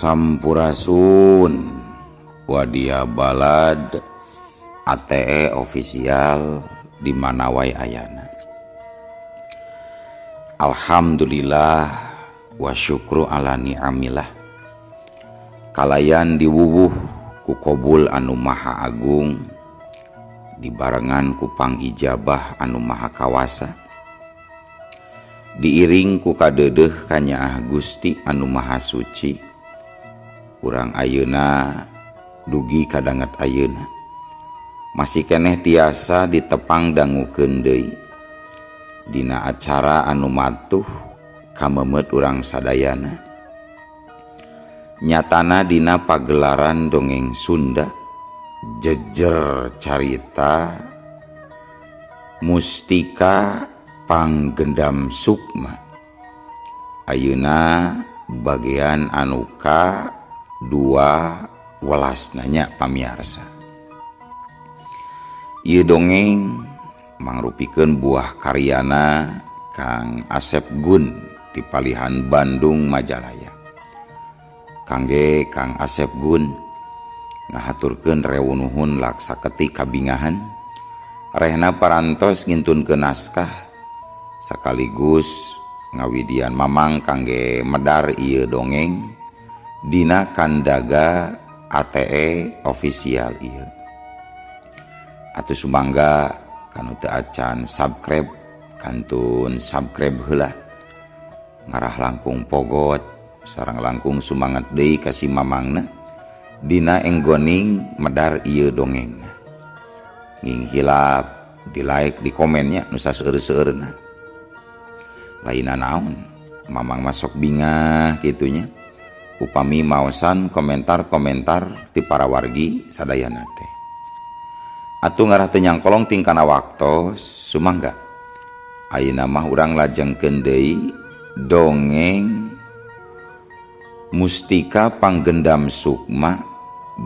Sampurasun Wadia Balad ATE official di mana wae ayana. Alhamdulillah wa syukru ala ni'amillah. Kalayan diwuwuh ku qobul anu maha agung, dibarengan ku pangijabah anu maha kawasa, diiring ku kadeudeuh ka Nyaah Gusti anu maha suci. Urang ayeuna dugi kadanget ayeuna masih keneh tiasa ditepang dangukeun deui dina acara anu matuh kamemet urang sadayana. Nyatana dina pagelaran dongeng Sunda jejer carita Mustika Panggendam Sukma. Ayeuna bagian anu ka-12 nanya pamiarsa. Ieu dongeng mangrupikeun buah karyana Kang Asep Gun di Palihan Bandung Majalaya. Kangge Kang Asep Gun ngahaturkeun rewuh laksa ketik kabingahan, rehna parantos ngintunkeun naskah sakaligus ngawidian mamang kangge medar ieu dongeng dina kandaga ATE official ieu. Atuh sumangga kanu teu acan subscribe kantun subscribe heula, ngarah langkung pogot sareng langkung sumanget deui ka si mamangna dina enggoning medar ieu dongengna. Nging hilap di like di komennya nu saseueur-seueurna. Lainna naon, mamang masuk bingah kitunya upami maosan komentar-komentar ti para wargi sadayana teh. Atuh ngarah teu nyangkolong tingkana waktos sumangga ayeuna mah urang lajengkeun deui dongeng Mustika Panggendam Sukma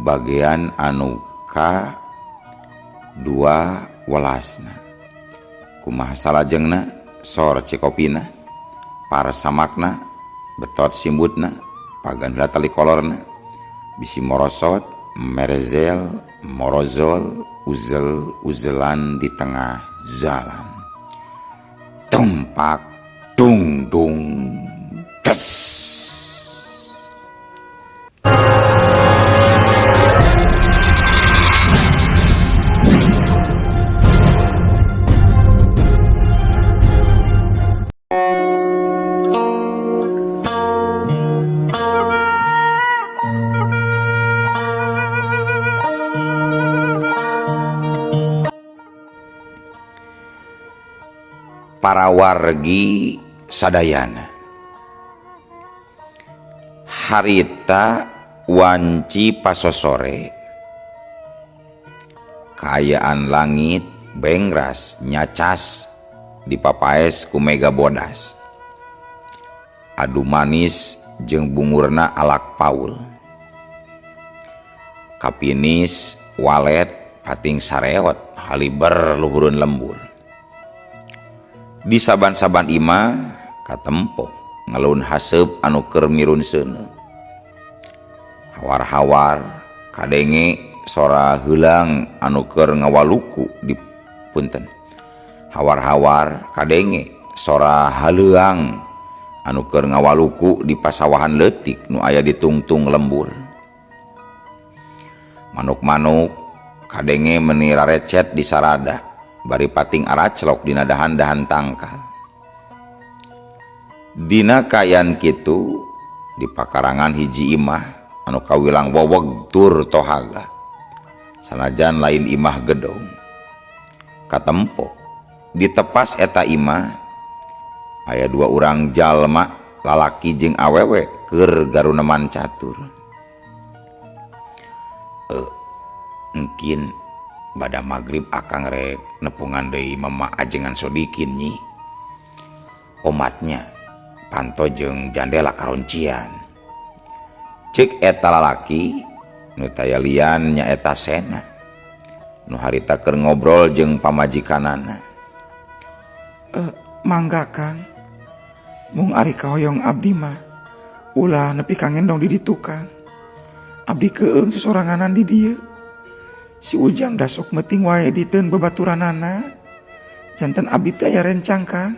bagian anu ka-12. Kumaha salajengna sor cikopina, parasamakna, betot simbutna, pagandalah tali kolorna, bisi morosot, merezel, morozol, uzel-uzelan di tengah jalan. Tumpak dung dung des. Para wargi sadayana, harita wanci pasosore kaayaan langit bengras nyacas dipapaes ku mega bodas, adu manis jeung bungurna alak paul, kapinis walet pating sareot haliber luhureun lembur. Di saban-saban imah katempo ngalun haseup anu keur mirun seuneu. Hawar-hawar kadenge sora heulang anu keur ngawaluku di punten. Hawar-hawar kadenge sora haleuang anu keur ngawaluku di pasawahan leutik nu aya di tungtung lembur. Manuk-manuk kadenge meuni rarecet di sarada bari pating araclok dina dahan-dahan tangkal. Dina kayan kitu di pakarangan hiji imah anu kawilang weweg tur tohaga, sanajan lain imah gedong. Katempo di tepas eta imah aya 2 urang jalma lalaki jeung awewe keur garuneman catur. Mungkin bada magrib akang rek nepungan deui mama ajengan sodikin nyi. Omatnya panto jeung jandela karuncian. Ceuk eta lalaki nu taya lian nyaeta Sena nu harita keur ngobrol jeung pamajikanana. Mangga Kang, mung ari kahoyong abdi mah ulah nepi kangen dong di ditu Kang. Abdi keung sesoranganan di dieu. Si Ujang dasok meting wae diteun babaturanana. Janten abdi teh aya rencang Kang.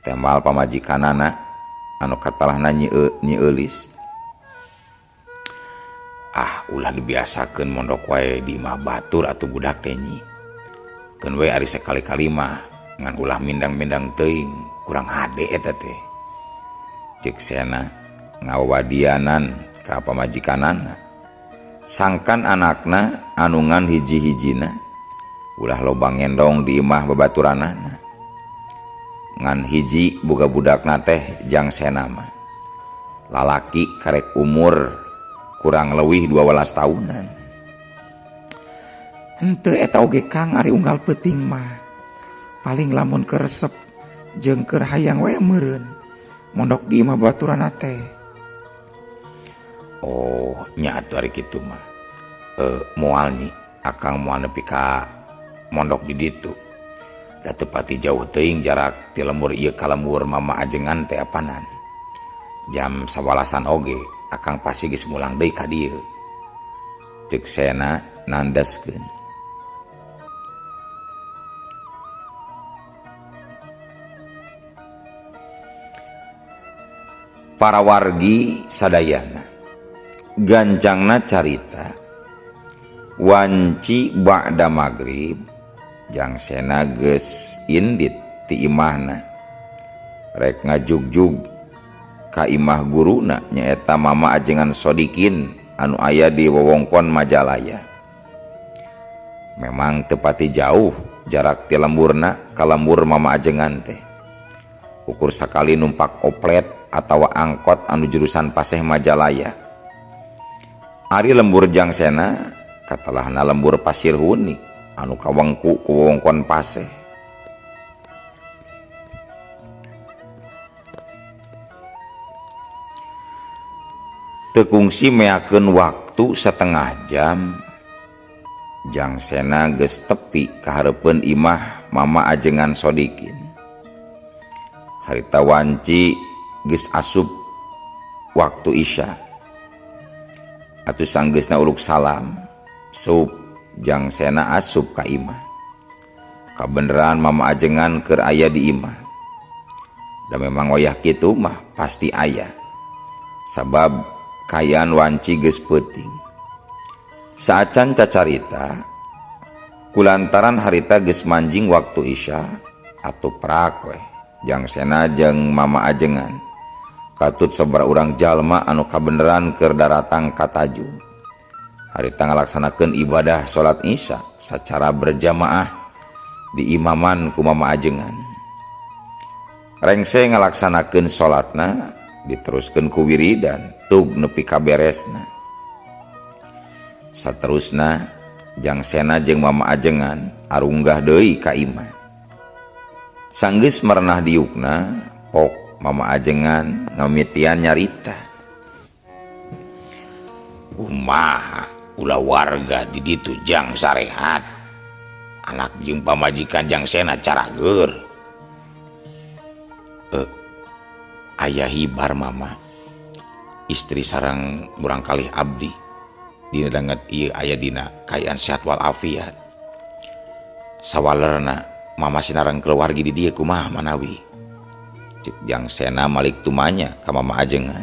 Tembal pamajikanana anu katalahna Nyi Eulis. Ulah dibiasakeun mondok wae di imah batur atuh budak teh Nyi. Keun we ari sekali-kali mah ngan ulah mindang-mindang teuing kurang hade eta teh. Ceuk sena ngawadianan ka pamajikanana. Sangkan anakna anu ngan hiji-hijina ulah loba ngendong di imah babaturanana. Ngan hiji boga budakna teh Jang Sena mah lalaki karek umur kurang leuwih 12 tahunan. Henteu eta oge Kang ari unggal peuting mah. Paling lamun keresep jeung keur hayang we meureun mondok di imah babaturanna teh. Oh, nya atuh ari kitu mah. Moal Nyi, akang moal nepi ka mondok di ditu. Da teu pati jauh teuing jarak ti lembur ieu ka lembur Mama Ajengan teh apanan. Jam 11-an oge akang pasti geus mulang deui ka dieu. Ceuk Sena nandaskeun. Para wargi sadayana gancangna carita wanci ba'da magrib Jang Sena geus indit ti imahna rek ngajugjug ka imah guruna nyaeta Mama Ajengan Sodikin anu aya di wewengkon Majalaya. Memang teu pati jauh jarak ti lemburna ka lembur Mama Ajengan teh. Ukur sakali numpak oplet atawa angkot anu jurusan Paseh Majalaya. Ari lembur Jang Sena katalahna lembur Pasir Huni anu kawengku ku wewengkon Paseh. Teu kungsi meakeun waktu setengah jam Jang Sena geus tepi ka hareupeun imah Mama Ajengan Sodikin. Harita wanci geus asup waktu Isya. Atuh sanggeusna uluk salam, sup Jang Sena asup ka imah. Kabeneran Mama Ajengan keur aya di imah. Da memang wayah kitu mah pasti aya. Sabab kayaan wanci geus peuting. Saacan cacarita kulantaran harita geus manjing waktu Isya atuh prak we Jang Sena jeung Mama Ajengan katut sabara urang jalma anu kabeneran keur daratang ka Tajung. Harita ngalaksanakeun ibadah salat Isya sacara berjamaah di imaman ku Mama Ajengan. Rengse ngalaksanakeun salatna diteruskeun ku wiridan tug nepi ka beresna. Saterusna Jang Sena jeung Mama Ajengan arunggah deui ka imah. Sanggeus merenah diukna pok Mama Ajengan ngamitian nyarita. Kumaha ulah warga di ditu Jang sarehat. Anak jeung pamajikan Jang Sena carageur. Aya hibar Mama. Istri sareng urang kalih abdi dina danget ieu aya dina kaayaan sehat walafiat. Sawalerna Mama sinareng keluargi di dieu kumaha manawi? Cek Jang Sena malik tumanya ka Mama Ajengan.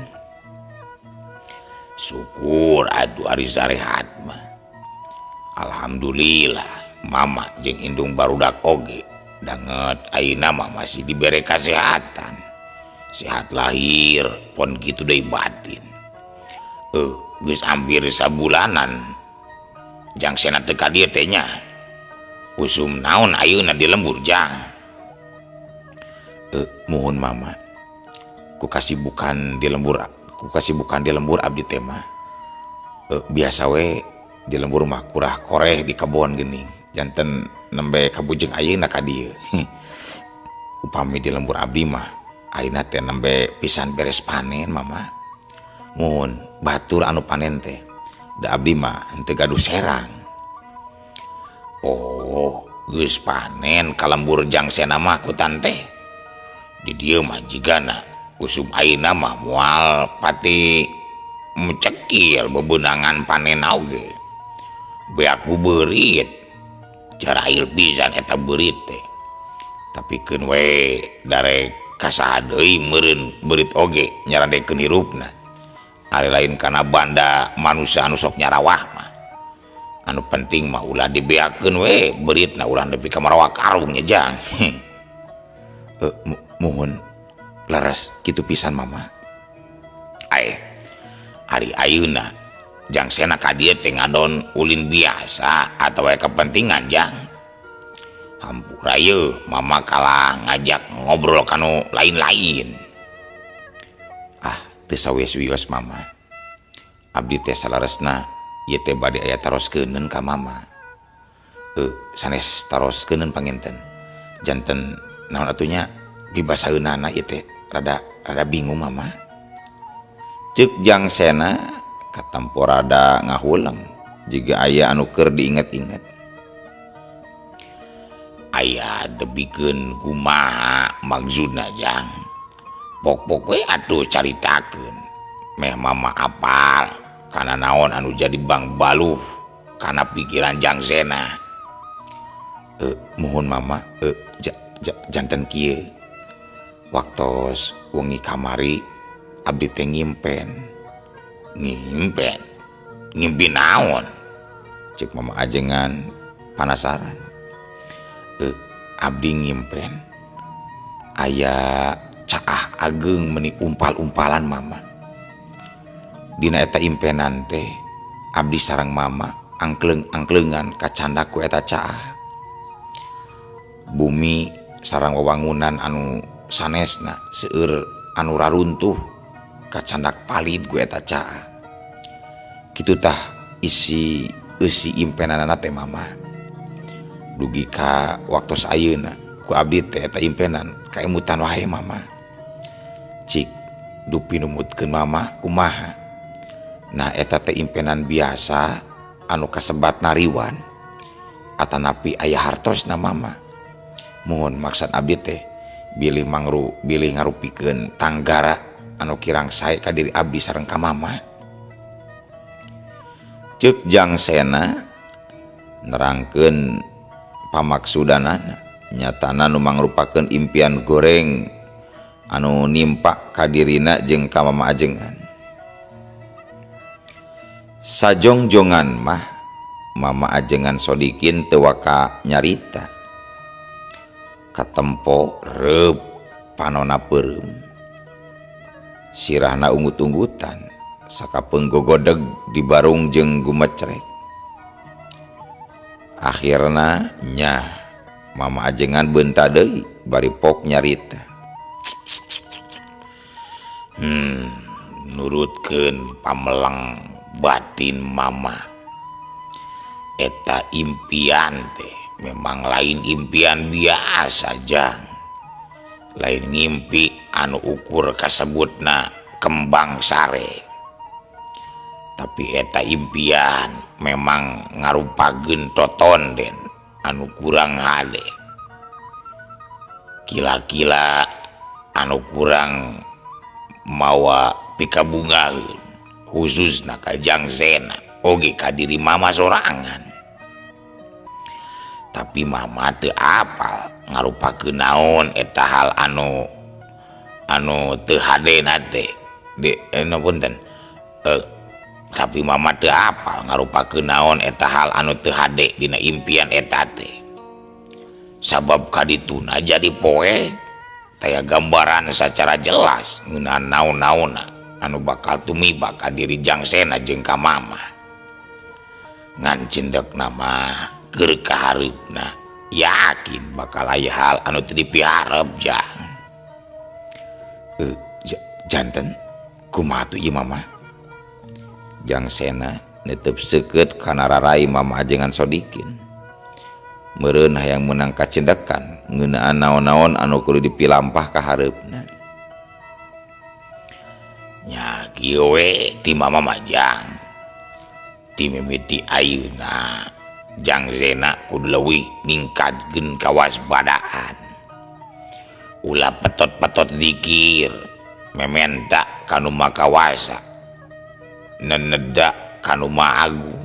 Syukur atuh ari sarehat mah. Alhamdulillah Mama jeung indung barudak oge danget ayeuna mah masih dibere kasehatan. Sehat lahir pon kitu deui batin. Geus hampir sabulanan Jang Sena teu ka dieu teh nya. Usum naon ayeuna di lembur Jang? Muhun Mama. Ku kasibukan di lembur abdi teh mah. Biasa we di lembur mah kurah koreh di kebon geuning. Janten nembe kabujeng ayeuna ka dieu. Upami di lembur abdi mah ayeuna teh nembe pisan beres panen Mama. Muhun batur anu panen teh da abdi mah henteu gaduh serang. Oh, geus panen ka lembur Jang Sena mah ku tante. Di dieu mah jigana usum ayeuna mah moal pati mencekil bebenangan panen oge be aku beurit jarail pisan eta beurit teh tapi keun we darek kasaha deui meureun beurit oge nyaradekeun hirupna ari lain kana banda manusia anu sok nyarawah mah anu penting mah ulah dibeakeun we beuritna ulah nepi ka marawa karung nya jang mohon laras kitu pisan mama hari ayeuna jang sena ka dieu teh ngadon ulin biasa atawa kepentingan jang hampura ye mama kalah ngajak ngobrol kanu lain-lain teu sawios-wios mama abdi teh salaresna ieu teh bade aya taroskeun ka mama sanes taroskeun panginten janten naon atunya dibasaheunana ieu teh rada bingung mama ceuk jang sena katempo rada ngahuleng jiga aya anu keur diinget-inget aya debikeun kumaha maksudna jang pok-pok we atuh caritakeun meh mama apal kana naon anu jadi bang baluh kana pikiran jang sena mohon mama janten kieu waktos wengi kamari abdi teh ngimpi naon cek mama ajengan panasaran abdi ngimpen aya caah ageng meni umpal-umpalan mama dina eta impenan teh abdi sareng mama angkleng-angklengan kacanda ku eta caah bumi sareng wewangunan anu sanesna seueur anu raruntuh kacandak palid ku eta caah kitu tah isi impenanna teh mama dugi ka waktos ayeuna ku abdi teh eta impenan kaemutan wae mama cik dupi numutkeun mama kumaha nah eta teh impenan biasa anu kasebat nariwan atanapi aya hartosna mama mohon maksud abdi teh bilih ngarupikeun tanggara anu kirang sae ka diri abdi sareng ka mama ceuk jang sena nerangkeun pamaksudanana nyatana nu mangrupakeun impian goreng anu nimpa ka dirina jeung ka mama ajengan sajongjongan mah mama ajengan Sodikin teu waka nyarita katempo reup panonna peureum sirahna ungut-unggutan sakapeung gogodeg di barung jeung gumecrek akhirna nya mama ajengan beunta deui bari pok nyarita nurutkeun pamelang batin mama eta impian teh memang lain impian biasa jang lain ngimpi anu ukur kasebutna kembang sare tapi eta impian memang ngarupakeun totonden anu kurang hade kila-kila anu kurang mawa pikabungaheun khususna ka jang sena oge ka diri mama sorangan tapi mama teu apal ngarupakeun naon eta hal anu teu hadena teh punten tapi mama teu apal ngarupakeun naon eta hal anu teu hade dina impian eta teh sabab kadituna jadi poe taya gambaran secara jelas ngeunaan naon-naonna anu bakal tumiba ka diri jang sena jeung ka mama ngan cindekna mah keur kahareupna yakin bakal aya hal anu teu dipiharep jang janten kumaha tuh ieu mama jang sena netep seukeut kana rarai mama ajengan Sodikin meureun hayang meunang kacendekan ngeunaan naon-naon anu kudu dipilampah ka hareupna nya kieu we ti mama mah jang ti mimiti ayeuna jang sena kudu leuwih ningkatkeun kawaspadaan ulah petot-petot zikir mementa kanu makawasa neneda kanu maagung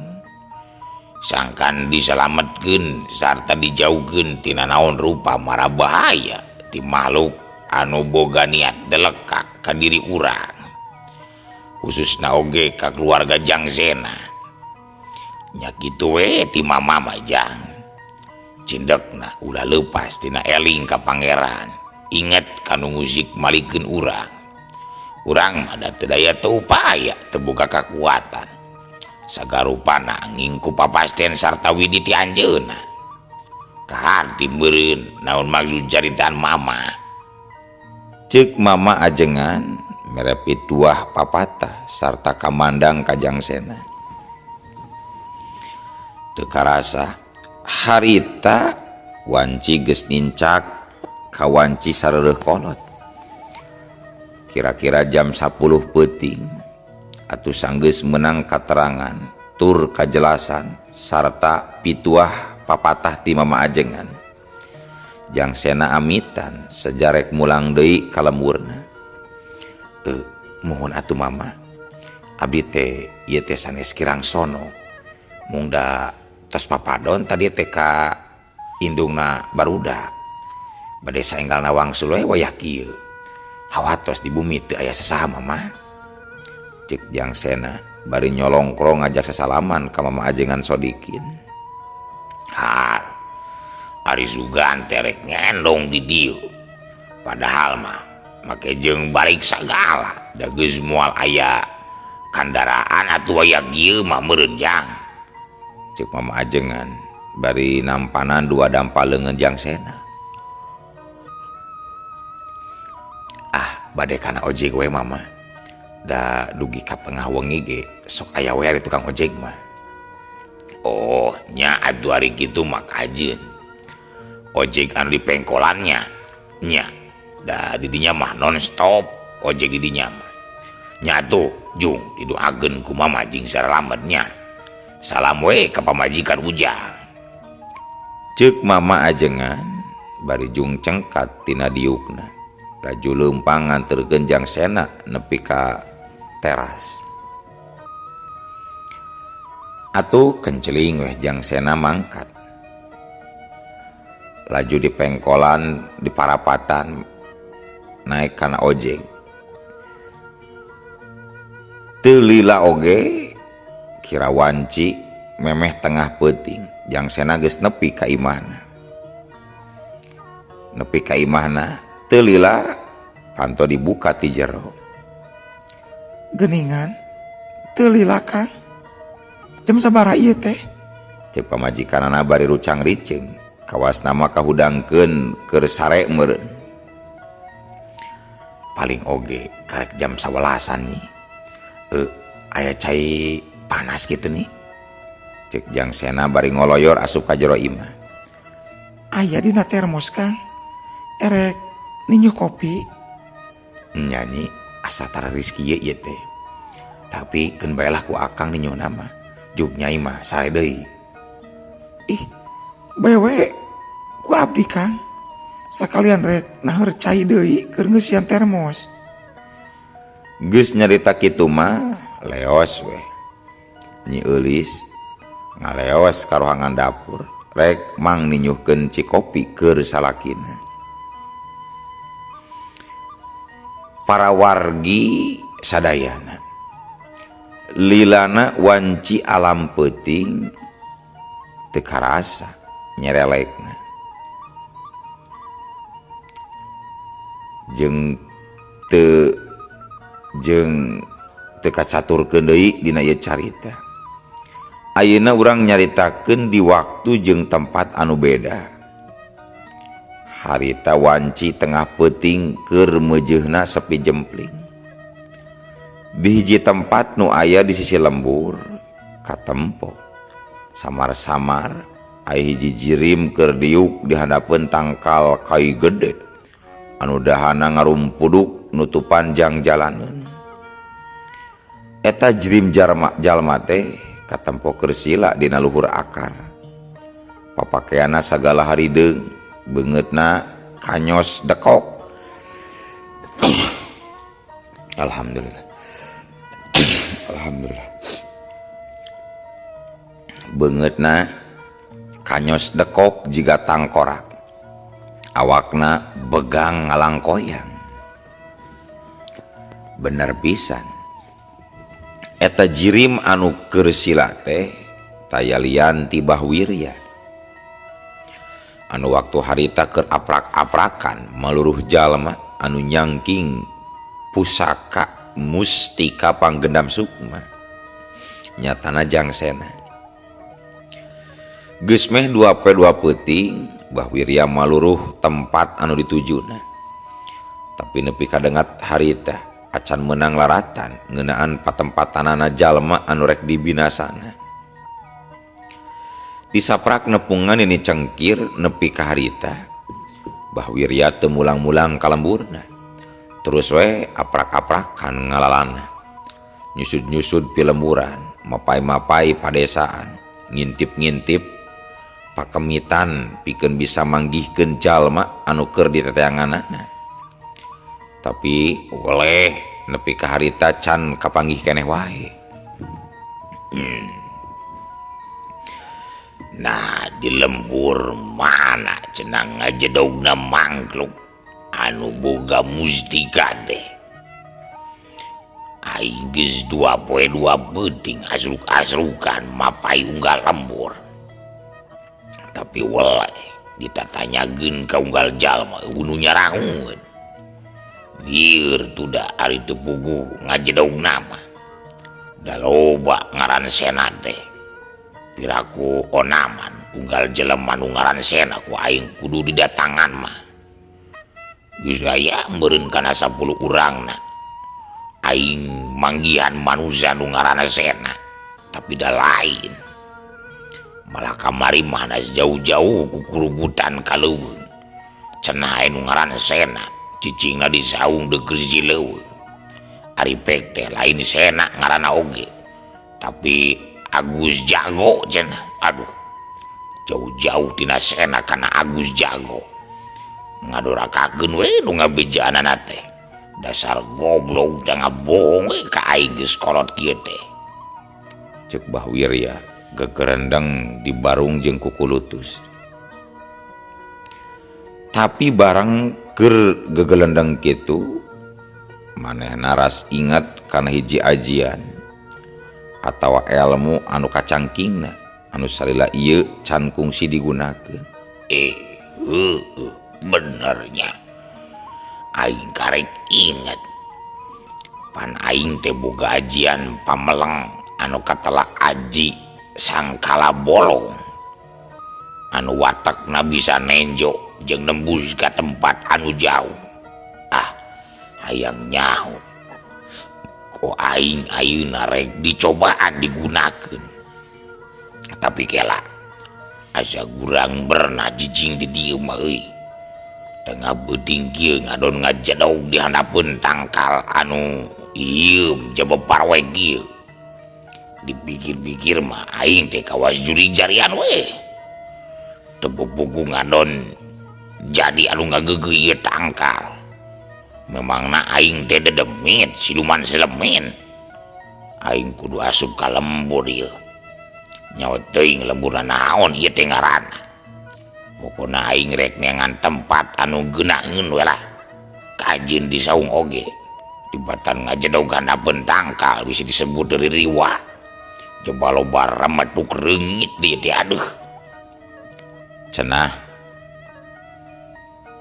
sangkan diselametkeun sarta dijauhkeun tina naon rupa mara bahaya ti makhluk anu boga niat delekak ka diri urang khususna oge ka keluarga Jangsena nya kitu we ti mama majang cindekna ulah leupas tina eling ka pangeran inget kanu nguzik malikeun urang mah da teu daya teu upaya teu boga kakuatan sagarupana ngingku papasten sarta widi ti anjeunna kaharti meureun naon maksud caritaan mama ceuk mama ajengan merepit tuah papatah sarta kamandang ka Jangsena teu karasa harita wanci geus nincak ka wanci sareureuk kolot kira-kira jam 10 peuting atuh sanggeus menang katerangan tur kajelasan sarta pituah papatah ti mama ajengan Jangsena amitan sejarek mulang deui ka lemurna mohon atuh mama abdi teh ieu teh sanes kirang sono mung da tos papadon tadi teh ka indungna barudak bade saenggalna wangsul we wayah kieu hawatos di bumi teu aya sasaha mama cek Jangsena bari nyolongkrong ngajak sasalaman ka mama ajengan Sodikin ari Sugan terek ngendong di dieu padahal mah make jeung balik sagala da geus moal aya kandaraan atuh aya kieu mah meureun jang cek mama ajengan bari nampanan dua dampaleungeun Jangsena bade kana ojek we mama da dugi ka tengah wengi ge sok aya we ari tukang ojek mah oh nya atuh ari kitu mah kajeun ojek anu di pengkolannya nya da di dinya mah non stop ojek di dinya mah nya tuh jung didoakeun ku mama jeung saralametnya salam we ka pamajikan Ujang ceuk mama ajengan bari jung cengkat tina diukna laju leumpang nganterkeun Jangsena nepi ka teras atuh kenceling weh Jangsena mangkat laju di pengkolan di parapatan naik kana ojek teu lila oge kira wanci memeh tengah peuting Jangsena geus nepi ka imahna teu lila panto dibuka ti jero geningan teu lila Kang jam sabaraha ieu teh ceuk pamajikanana bari rucang ricing kawasna mah kahudangkeun keur sare meureun paling oge karek jam 11-an nih aya cai panas kitu nih ceuk Jangsena bari ngoloyor asup ka jero imah aya dina termos Kang erek ninyo kopi nyanyi asa tara rezeki ieu teh tapi keun baelah ku akang ninyo nama juk nyai mah sare deui ih bewe ku abdi Kang sakalian rek naeur cai deui keur ngeusian termos geus nyarita kitu mah leos we nyi eulis ngaleos ka rohangan dapur rek mang ninyuhkeun ci kopi keur salakina para wargi sadayana lilana wanci alam peuting teu karasa nyerelekna jeung teu kacaturkeun deui dina ieu carita ayeuna urang nyaritakeun di waktu jeung tempat anu beda harita wanci tengah peuting keur meujeuhna sepi jempling di hiji tempat nu aya di sisi lembur katempo samar-samar aya hiji jirim keur diuk di handapeun tangkal kayu gede anu dahana ngarumpuduk nutupan jang jalaneun eta jirim jalma teh katempo keur sila dina luhur akar papakeana sagala harideung beungeutna kanyos dekok Alhamdulillah. Alhamdulillah. Beungeutna kanyos dekok jiga tangkorak. Awakna begang ngalangkoyang. Bener pisan. Eta jirim anu keur sila teh tayalian ti Bahwirya. Anu waktu harita keur aprak-aprakan maluruh jalma anu nyangking pusaka mustika panggendam sukma. Nyatana jangsena. Geus meh 2 peuting Bahwirya maluruh tempat anu ditujuna. Tapi nepi kadengat harita acan menang laratan ngeunaan patempatanana jalma anu rek dibinasana. Disaprak nepungan ini cengkir nepi ka harita Bahwirya teu mulang-mulang kalemburna. Terus we aprak-aprakan ngalalana. Nyusud-nyusud pilemburan, mapai-mapai padesaan, ngintip-ngintip pakemitan pikeun bisa manggihkeun jalma anu keur diteteanganana. Tapi oleh nepi ka harita can kapanggih keneh wae. Nah, di lembur mana cenah ngajedogna mangkluk anu boga mustika teh. Aing geus 2 poe 2 beuting asruk-asrukan mapai unggal lembur. Tapi weleh ditatanyageun ka unggal jalma unu nyarangun. Lieur tuda ari teu puguh ngajedogna mah. Da loba ngaransena teh. Piraku onaman unggal jelema nu ngaransena ku aing kudu didatangan mah. Geus aya meureun kana 10 urangna. Aing manggihan manusia nu ngaransena, tapi da lain. Malah kamari mana jauh-jauh ku kurubutan kaleuweung. Cenah nu ngaransena cicingna di saung deukeur Cileuweung. Ari pek teh lain sena ngaranna oge. Tapi Agus Jago cenah. Aduh. Jauh-jauh tina sena kana Agus Jago. Ngadorakakeun we nu ngabejaanana teh. Dasar goblok da ngabohong we ka aing geus kolot kieu teh. Ceuk Bahwirya gegerendeng di barung jeung kukulutus. Tapi barang keur gegelendeng kitu manehna ras ingat kana hiji ajian atawa ilmu anu kacangkingna anu salila ieu can kungsi digunakeun. Benernya aing karek inget pan aing teh boga ajian pameleng anu katelak aji sangkala bolong anu watekna bisa nenjo jeung nembus ka tempat anu jauh. Hayang nyaho ko aing ayeuna rek dicobaan digunakeun. Tapi kela asa gurang berna jijing di dieu mah euy. Tengah beuting kieu ngadon ngajedog di handapeun tangkal anu ieu jabepar we kieu. Dipikir-pikir mah aing teh kawas juri jarian we. Teu puguh ngadon jadi anu ngageugeul ieu tangkal. Memangna aing teh dedemit siluman selemen. Aing kudu asup ka lembur ieu. Nyawa teuing lemburna naon ieu teh ngaranna. Pokona aing rek neangan tempat anu geunaheun we lah. Kajin di saung oge. Tibatan ngajedog handapeun tangkal bisa disebut dari riwa. Coba loba remetuk reungit di teh aduh. Cenah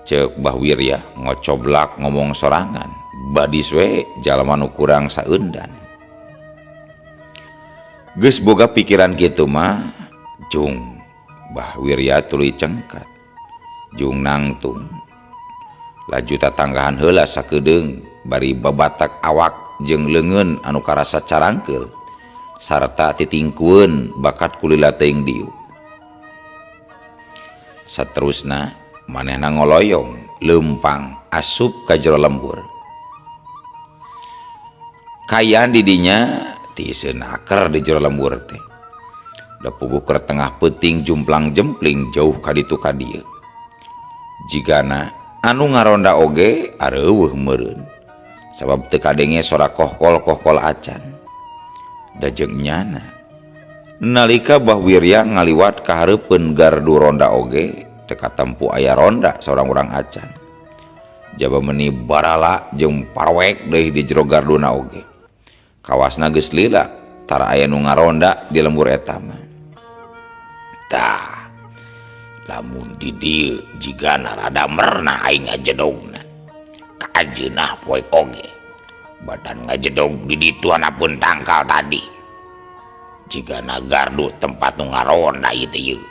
ceuk Bahwirya ngocoblak ngomong sorangan. Badis we jalma nu kurang saeundan. Geus boga pikiran kitu mah jung Bahwirya tuluy cengkat. Jung nangtung. Laju tatanggahan heula sakedeung bari babatak awak jeung leungeun anu karasa carangkeul sarta titingkueun bakat kulila teuing diuk. Saterusna manehna ngoloyong leumpang asup ka jero lembur. Kayaan di dinya ti seunaker di jero lembur teh. Da puguh keur tengah peuting jumplang jempling jauh ka ditu ka dieu. Jigana anu ngaronda oge areuweuh meureun sabab teu kadenge sora kohkol acan. Da jeung nyana nalika Bahwirya ngaliwat ka hareupeun gardu ronda oge teu katempu aya ronda seorang urang acan. Jaba meuni barala jeung parwek deui di jero garduna oge. Kawasna geus lila tara aya nu ngaronda di lembur eta mah. Tah lamun di dieu jigana rada merna aing ngajedogna ka ajeunah poe oge badan ngajedog di ditu anapeun tangkal tadi jigana gardu tempat nu ngaronda ieu teh yeuh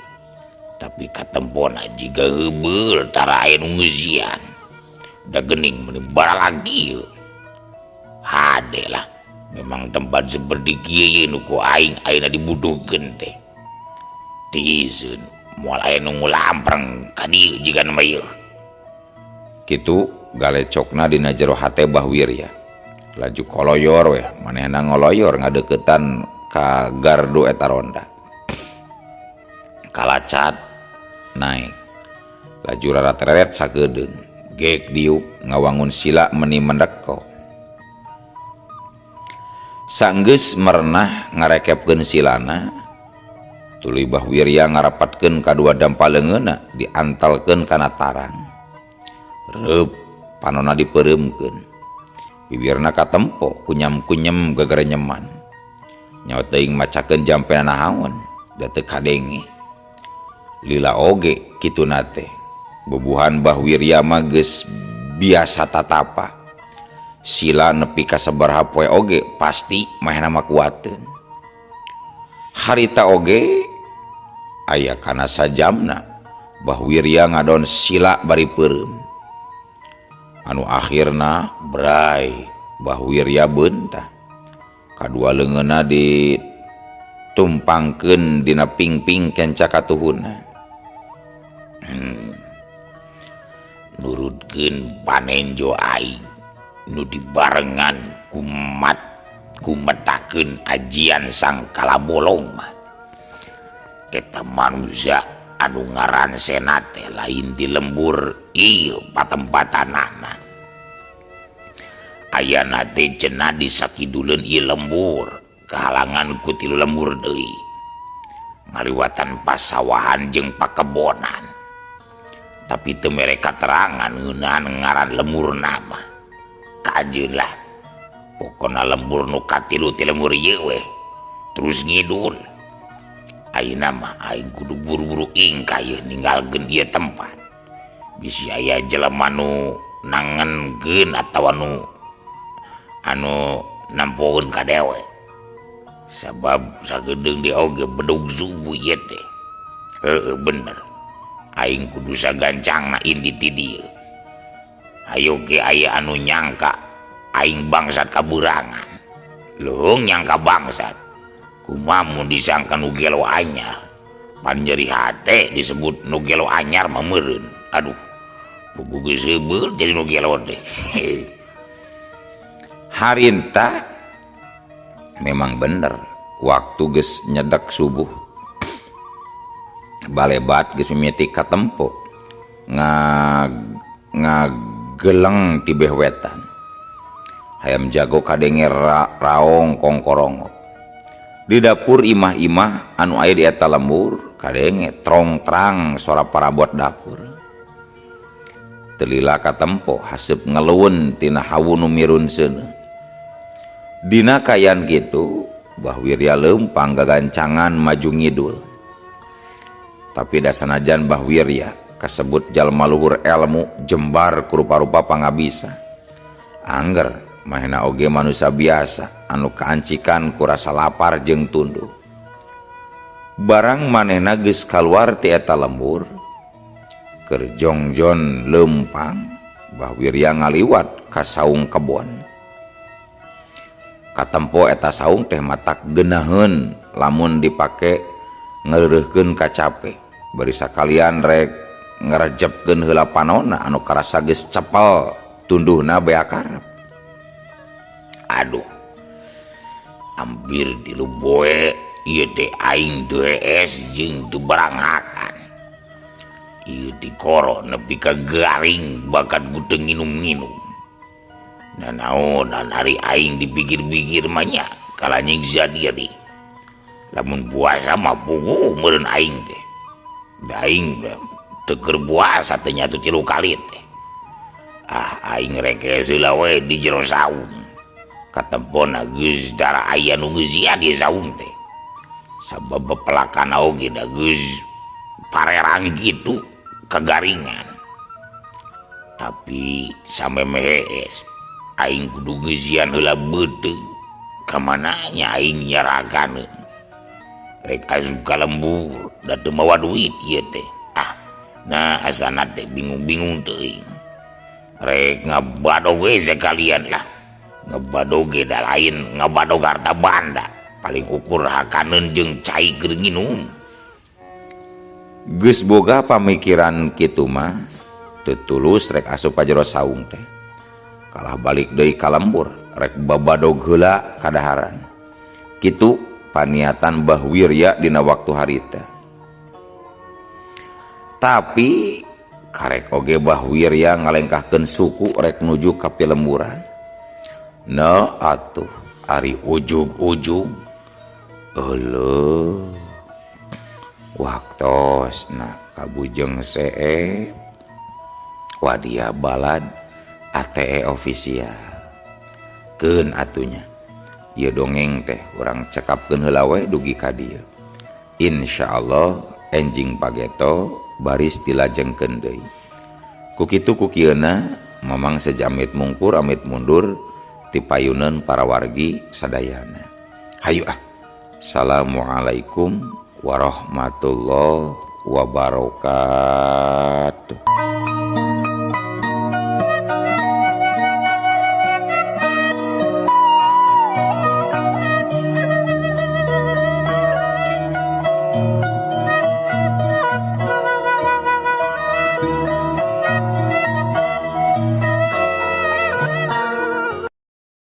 tapi katempona jiga heubeul tara aya nu ngeujian da geuning meuni bara lagi yeuh hade lah memang tempat seperti kieu nu ku aing ayeuna dibutuhkeun teh tiiseun moal aya nu ngulampreng ka dieu jiga mah yeuh kitu galecokna dina jero hate Bahwirya laju koloyor weh manehna ngoloyor ngadeukeutan ka gardu eta ronda kalacat naik laju rarat-reret sagedeung geek diuk ngawangun sila meuni mendeko sanggeus merenah ngarekepkeun silana tuluy Bahwirya ngarapatkeun kadua dampaleungeunna diantalkeun kana tarang reup panonna dipeureumkeun bibirna katempo kunyam-kunyem gagarenyeman nyawa teuing macakeun jampena naon da teu kadenge lila oge kituna teh bubuhan Bahwirya mah geus biasa tatapa sila nepi ka sabaraha poe oge pasti mahena mah kuateun harita oge aya kana sajamna Bahwirya ngadon sila bari peureum anu akhirna bray Bahwirya beunta kadua leungeunna ditumpangkeun dina pingping kenca katuhuna nurutkeun panenjo aing nu dibarengan kumetakeun ajian sang kalabolong mah eta manusia anu ngaransena teh lain di lembur ieu patempatanana ayana teh cenah disakiduleun ieu lembur kahalangan ku tilu lembur deui ngaliwatan pasawahan jeung pakebonan tapi teu mere katerangan ngeunaan ngaran lemurna mah kajeun lah pokona lembur nu katilu ti lembur ieu we terus ngidul ayeuna mah aing kudu buru-buru ingka ieu ninggalkeun ieu tempat bisi aya jelema nu nangenkeun atawa anu nampokeun ka dewe sabab sagedeung di oge bedog subuh ieu teh bener aing kudu sagancangna indi ti dieu hayo ge aya anu nyangka aing bangsat kaburangan leung nyangka bangsat kumaha mun disangka nu gelo anyar pan nyeri hate disebut nu gelo anyar mah meureun aduh puguh geus heubeul jadi nu gelo teh harinta memang bener waktu geus nyedak subuh balebat geus mimiti katempo ngageleng ti beh wetan hayam jago kadenge raong kongkorongok di dapur imah-imah anu aya di eta lembur kadenge trong-trang suara parabot dapur telila katempo haseup ngeleuweun tina hawu nu mirun seuneu dina kayan kitu Bahwirya leumpang gagancangan maju ngidul tapi da sanajan Bahwirya kasebut jalma luhur elmu jembar ku rupa-rupa pangabisa angger mahena oge manusia biasa anu kaancikan ku rasa lapar jeung tunduh barang manehna geus kaluar ti eta lembur keur jongjon leumpang Bahwirya ngaliwat ka saung kebon katempo eta saung teh matak geunaheun lamun dipake ngeureureuhkeun ka cape bari sakalian rek ngarejepkeun heula panonna anu karasa geus cepel tunduhna bea karep aduh hampir tilu boe ieu teh aing dees jeung teu barangakan ieu ti koro nepi ka garing bakat ku teu nginum-nginum Dan naonan hari aing dipikir-pikir manya kalanying zadiri. Lamun puasa mah puguh meureun aing teh. Da aing teker puasa teh nya 3 kali teh. Aing rek heula we di jero saung. Katempona geus dara aya nu geus sia di saung teh. Sabab pelakana oge da geus parerang gitu kagaringan. Tapi sameme hees aing kudu ngeujian heula beuteuh ka mananya aing nyaraganeun. Rek asup ka lembur da teu mawa duit ieu teh. Nah asana teh bingung-bingung teuing. Rek ngabadog we sekalian lah. Ngabadog ge da lain ngabadog harta banda. Paling ukur hakaneun jeung cai keur nginum. Geus boga pamikiran kitu mah teu tulus rek asup ka jero saung teh. Kalah balik deui ka lembur rek babadog heula kadaharan. Kitu paniatan Mbah Wirya dina waktu harita. Tapi karek oge Mbah Wirya ngalengkahkeun suku rek nuju ka pilemburan. Nah atuh ari ujug-ujug eueuh waktosna kabujeng see wadia balad ATE ofisial keun atunya. Ieu dongeng teh urang cekapkeun heula we dugi ka dieu. Insyaallah enjing pageto baris dilajengkeun deui. Ku kitu ku kieuna mamang sejamit mungkur amit mundur ti payuneun para wargi sadayana. Hayu Assalamualaikum warahmatullahi wabarakatuh.